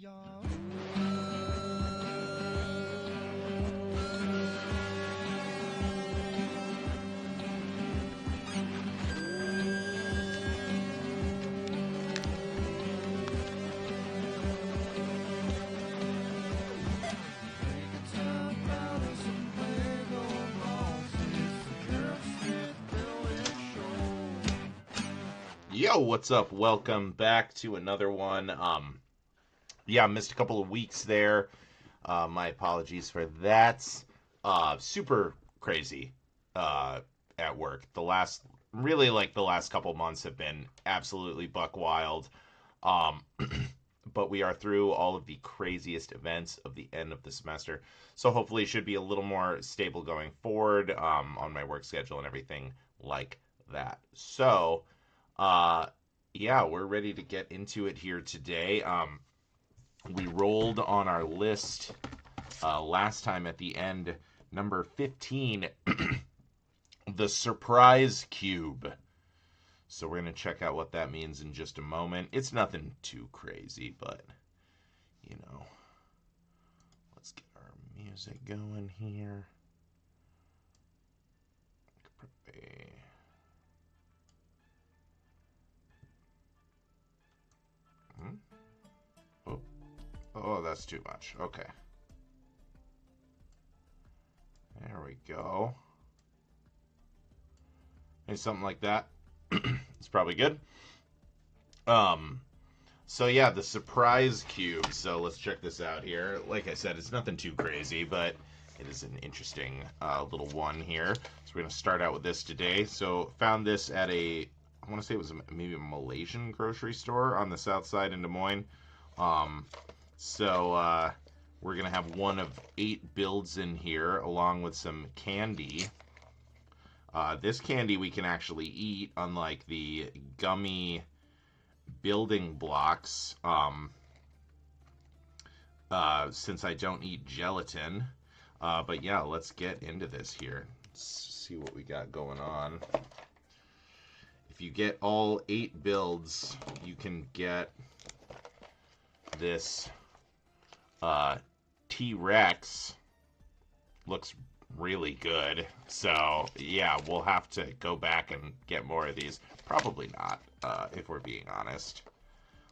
Yo, what's up? Welcome back to another one. Yeah, missed a couple of weeks there. My apologies for that. Super crazy at work. The last couple months have been absolutely buck wild. Um, but we are through all of the craziest events of the end of the semester. So hopefully it should be a little more stable going forward on my work schedule and everything like that. So, uh, yeah, we're ready to get into it here today. We rolled on our list last time at the end, number 15, the surprise cube. So we're going to check out what that means in just a moment. It's nothing too crazy, but, you know, let's get our music going here. Oh, that's too much. Okay. There we go. Maybe something like that. It's probably good. So yeah, the surprise cube. So let's check this out here. Like I said, it's nothing too crazy, but it is an interesting little one here. So we're gonna start out with this today. So found this at I want to say it was maybe a Malaysian grocery store on the south side in Des Moines. So we're gonna have one of 8 builds in here, along with some candy. This candy we can actually eat, unlike the gummy building blocks, since I don't eat gelatin. But yeah, let's get into this here. Let's see what we got going on. If you get all 8 builds, you can get this T-Rex. Looks really good. So yeah, we'll have to go back and get more of these. Probably not, if we're being honest.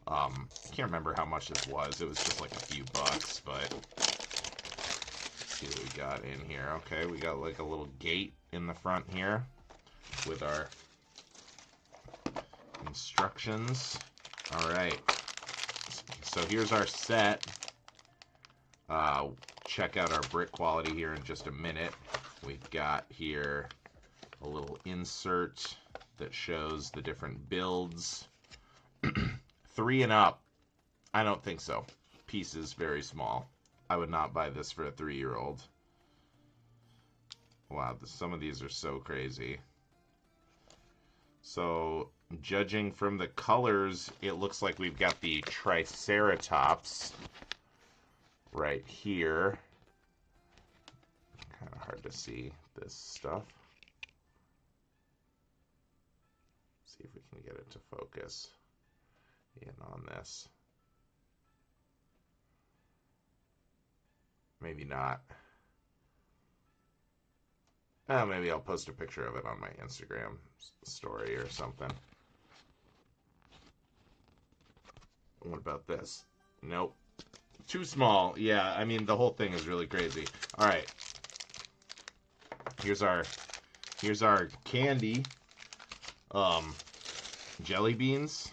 I can't remember how much this was. It was just like a few bucks, but let's see what we got in here. Okay, we got like a little gate in the front here with our instructions. All right. So here's our set. Check out our brick quality here in just a minute. We've got here a little insert that shows the different builds. 3 and up. I don't think so. Piece is very small. I would not buy this for a 3-year-old. Wow, some of these are so crazy. So, judging from the colors, it looks like we've got the Triceratops right here. Kind of hard to see this stuff. See if we can get it to focus in on this. Maybe not. Maybe I'll post a picture of it on my Instagram story or something. What about this? Nope. Too small. Yeah, I mean, the whole thing is really crazy. All right. Here's our candy. Jelly beans.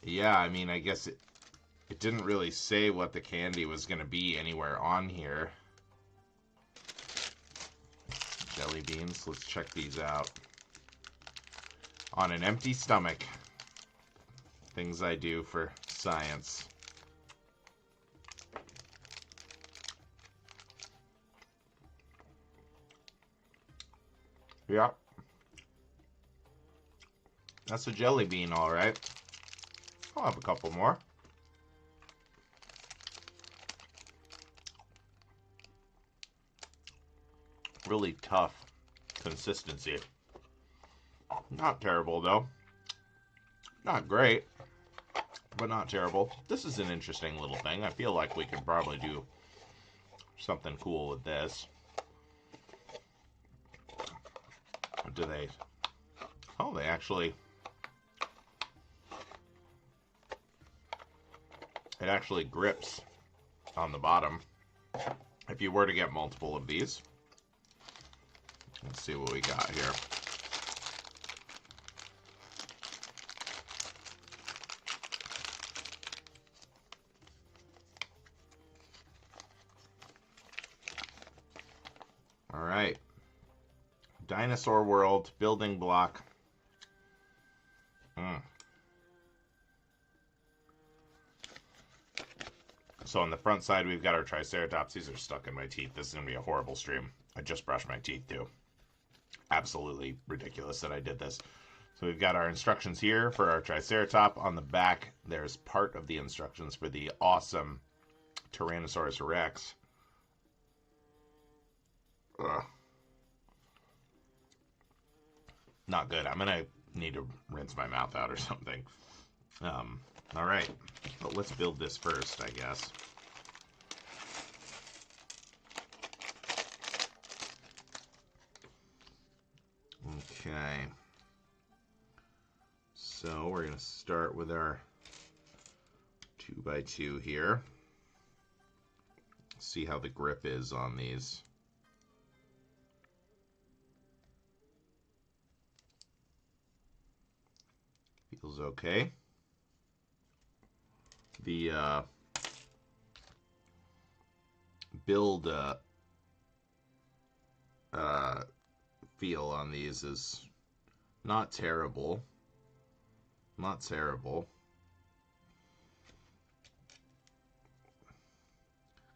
Yeah, I mean, I guess it didn't really say what the candy was going to be anywhere on here. Jelly beans. Let's check these out. On an empty stomach. Things I do for science. Yeah. That's a jelly bean, all right. I'll have a couple more. Really tough consistency. Not terrible, though. Not great, but not terrible. This is an interesting little thing. I feel like we could probably do something cool with this. Do they... Oh, they actually... It actually grips on the bottom if you were to get multiple of these. Let's see what we got here. All right. Dinosaur World building block. So on the front side, we've got our Triceratops. These are stuck in my teeth. This is going to be a horrible stream. I just brushed my teeth, too. Absolutely ridiculous that I did this. So we've got our instructions here for our Triceratops. On the back, there's part of the instructions for the awesome Tyrannosaurus Rex. Ugh. Not good. I'm going to need to rinse my mouth out or something. All right. But let's build this first, I guess. Okay. So we're going to start with our 2x2 here. See how the grip is on these. Feels okay. The build feel on these is not terrible. Not terrible.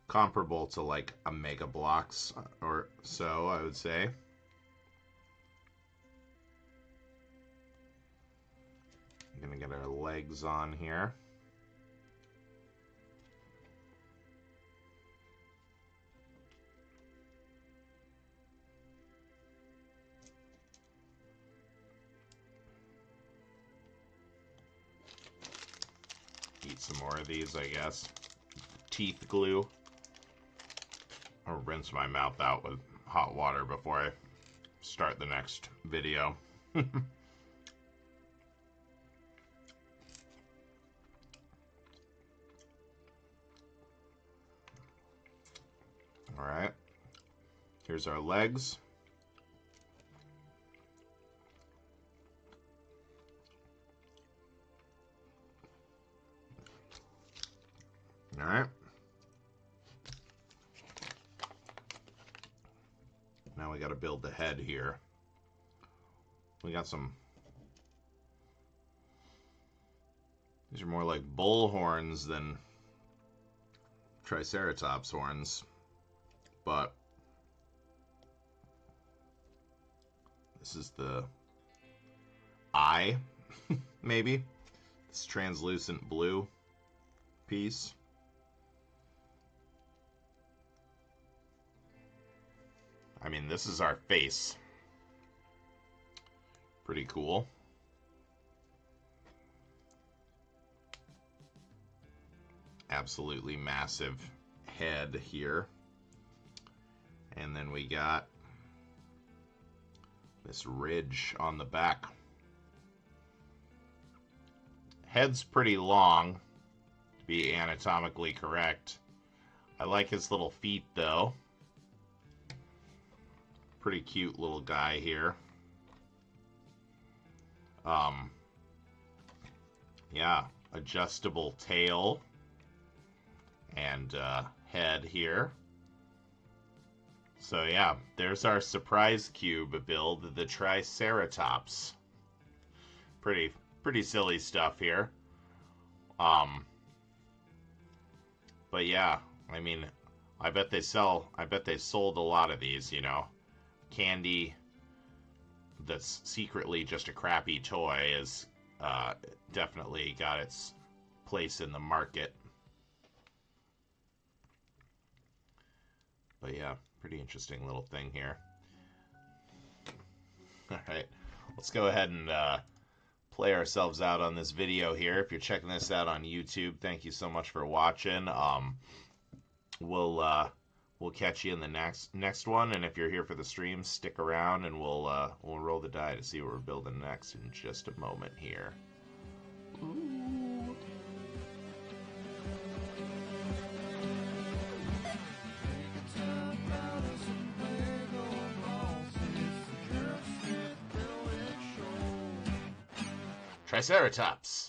Comparable to like a Mega Bloks or so, I would say. I'm gonna get our legs on here. Eat some more of these, I guess. Teeth glue. I'll rinse my mouth out with hot water before I start the next video. Alright. Here's our legs. Alright. Now we got to build the head here. We got some... These are more like bull horns than Triceratops horns. But this is the eye, maybe. This translucent blue piece. I mean, this is our face. Pretty cool. Absolutely massive head here. And then we got this ridge on the back. Head's pretty long, to be anatomically correct. I like his little feet, though. Pretty cute little guy here. Yeah, adjustable tail and head here. So yeah, there's our surprise cube build, the Triceratops. Pretty silly stuff here. But yeah, I mean, I bet they sold a lot of these, you know. Candy that's secretly just a crappy toy is definitely got its place in the market. But yeah, pretty interesting little thing here. Alright, let's go ahead and play ourselves out on this video here. If you're checking this out on YouTube, thank you so much for watching. We'll catch you in the next one, and if you're here for the stream, stick around, and we'll roll the die to see what we're building next in just a moment here. Ooh. Triceratops.